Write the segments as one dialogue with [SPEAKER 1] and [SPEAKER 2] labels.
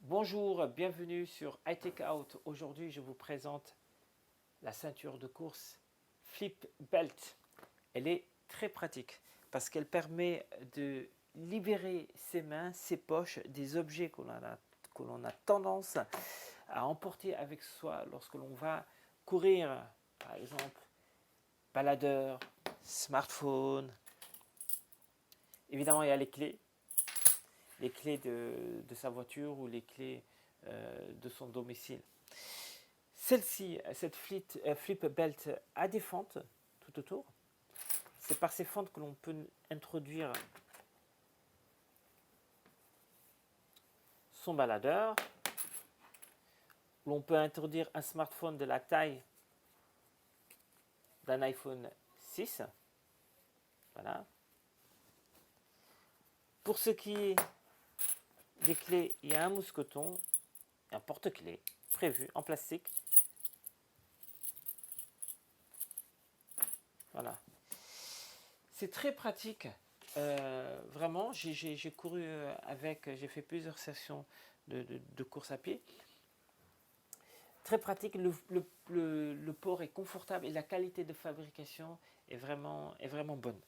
[SPEAKER 1] Bonjour, bienvenue sur iTech Out. Aujourd'hui, je vous présente la ceinture de course Flip Belt. Elle est très pratique parce qu'elle permet de libérer ses mains, ses poches des objets que l'on a tendance à emporter avec soi lorsque l'on va courir, par exemple, baladeur, smartphone. Évidemment, il y a les clés de sa voiture ou les clés de son domicile. Celle-ci, cette flip belt a des fentes tout autour. C'est par ces fentes que l'on peut introduire son baladeur. L'on peut introduire un smartphone de la taille d'un iPhone 6. Voilà. Pour ce qui est des clés, il y a un mousqueton, un porte-clés prévu en plastique. Voilà. C'est très pratique. Vraiment, j'ai couru avec, j'ai fait plusieurs sessions de course à pied. Très pratique, le port est confortable et la qualité de fabrication est vraiment bonne.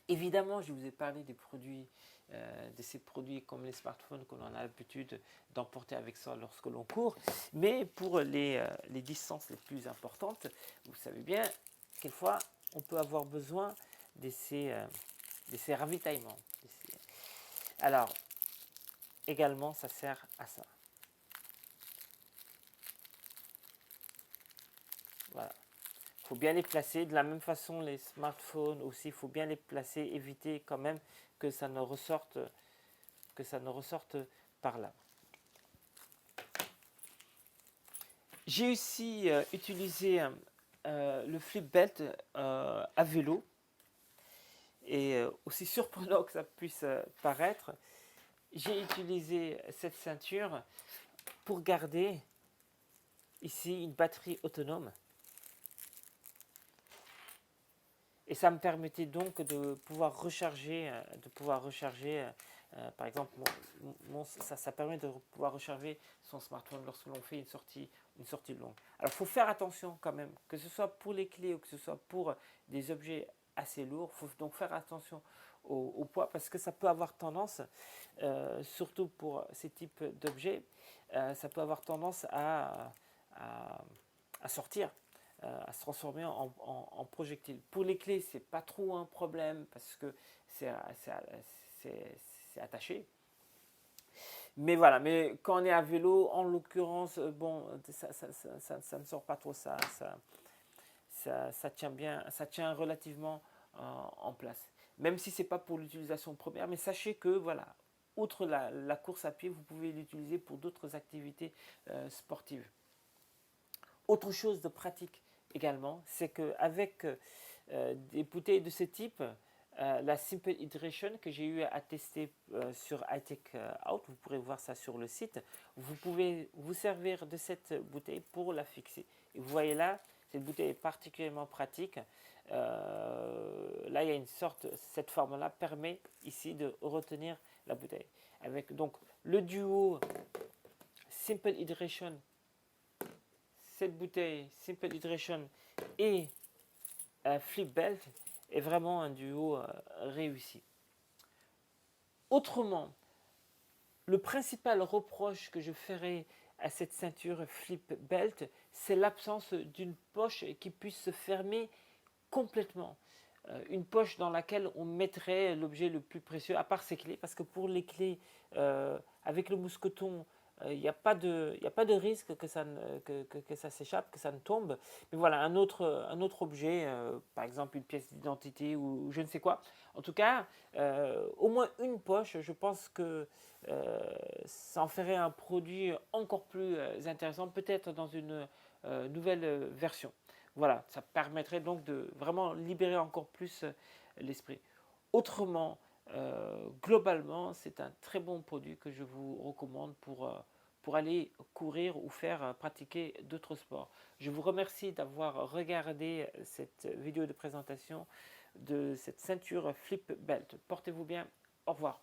[SPEAKER 1] Évidemment, je vous ai parlé des produits, de ces produits comme les smartphones que l'on a l'habitude d'emporter avec soi lorsque l'on court, mais pour les distances les plus importantes, vous savez bien, quelquefois, on peut avoir besoin de ces ravitaillements. Alors, également, ça sert à ça. Voilà. Il faut bien les placer. De la même façon, les smartphones aussi, il faut bien les placer, éviter quand même que ça ne ressorte par là. J'ai aussi utilisé le flip belt à vélo. Et aussi surprenant que ça puisse paraître, j'ai utilisé cette ceinture pour garder ici une batterie autonome. Et ça me permettait donc de pouvoir recharger, par exemple, ça permet de pouvoir recharger son smartphone lorsque l'on fait une sortie longue. Alors il faut faire attention quand même, que ce soit pour les clés ou que ce soit pour des objets assez lourds, il faut donc faire attention au poids parce que ça peut avoir tendance, surtout pour ces types d'objets, ça peut avoir tendance à sortir, à se transformer en projectile. Pour les clés, c'est pas trop un problème parce que c'est attaché. Mais voilà, mais quand on est à vélo, en l'occurrence, bon, ça ne sort pas trop, ça tient bien, ça tient relativement en place. Même si c'est pas pour l'utilisation première, mais sachez que voilà, outre la course à pied, vous pouvez l'utiliser pour d'autres activités sportives. Autre chose de pratique également, c'est qu'avec des bouteilles de ce type, la Simple Hydration que j'ai eu à tester sur iTech Out, vous pourrez voir ça sur le site, vous pouvez vous servir de cette bouteille pour la fixer. Et vous voyez là, cette bouteille est particulièrement pratique. Là, il y a une sorte, cette forme-là permet ici de retenir la bouteille. Avec donc le duo Simple Hydration, cette bouteille Simple Hydration et Flip Belt est vraiment un duo réussi. Autrement, le principal reproche que je ferai à cette ceinture Flip Belt, c'est l'absence d'une poche qui puisse se fermer complètement. Une poche dans laquelle on mettrait l'objet le plus précieux, à part ses clés, parce que pour les clés, avec le mousqueton, il n'y a pas de risque que ça s'échappe, que ça ne tombe. Mais voilà, un autre objet, par exemple une pièce d'identité ou je ne sais quoi. En tout cas, au moins une poche, je pense que ça en ferait un produit encore plus intéressant, peut-être dans une nouvelle version. Voilà, ça permettrait donc de vraiment libérer encore plus l'esprit. Autrement, globalement, c'est un très bon produit que je vous recommande pour aller courir ou faire pratiquer d'autres sports. Je vous remercie d'avoir regardé cette vidéo de présentation de cette ceinture Flip Belt. Portez-vous bien, au revoir.